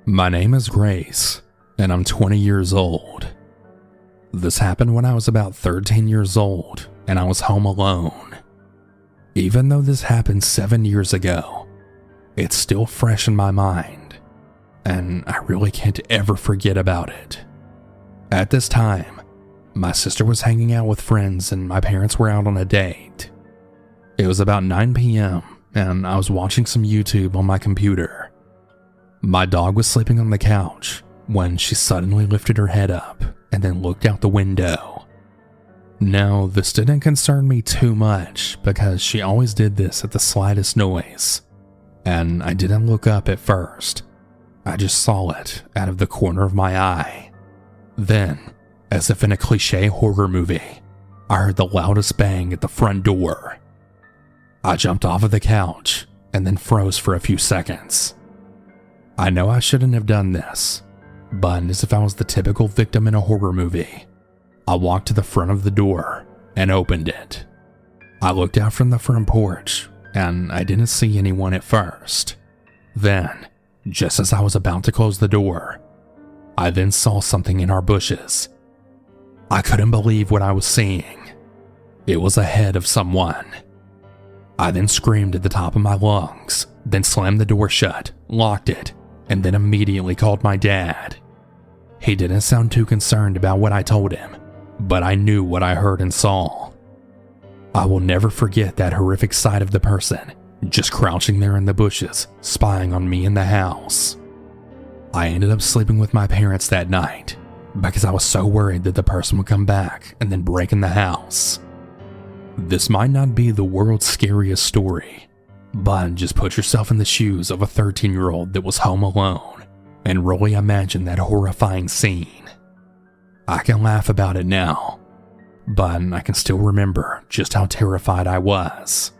My name is Grace, and I'm 20 years old. This happened when I was about 13 years old, and I was home alone. Even though this happened 7 years ago, it's still fresh in my mind, and I really can't ever forget about it. At this time, my sister was hanging out with friends and my parents were out on a date. It was about 9 p.m., and I was watching some YouTube on my computer. My dog was sleeping on the couch when she suddenly lifted her head up and then looked out the window. Now, this didn't concern me too much because she always did this at the slightest noise, and I didn't look up at first. I just saw it out of the corner of my eye. Then, as if in a cliche horror movie, I heard the loudest bang at the front door. I jumped off of the couch and then froze for a few seconds. I know I shouldn't have done this, but as if I was the typical victim in a horror movie, I walked to the front of the door and opened it. I looked out from the front porch and I didn't see anyone at first. Then, just as I was about to close the door, I then saw something in our bushes. I couldn't believe what I was seeing. It was a head of someone. I then screamed at the top of my lungs, then slammed the door shut, locked it, and then immediately called my dad. He didn't sound too concerned about what I told him, but I knew what I heard and saw. I will never forget that horrific sight of the person just crouching there in the bushes, spying on me in the house. I ended up sleeping with my parents that night because I was so worried that the person would come back and then break in the house. This might not be the world's scariest story, but just put yourself in the shoes of a 13-year-old that was home alone and really imagine that horrifying scene. I can laugh about it now, but I can still remember just how terrified I was.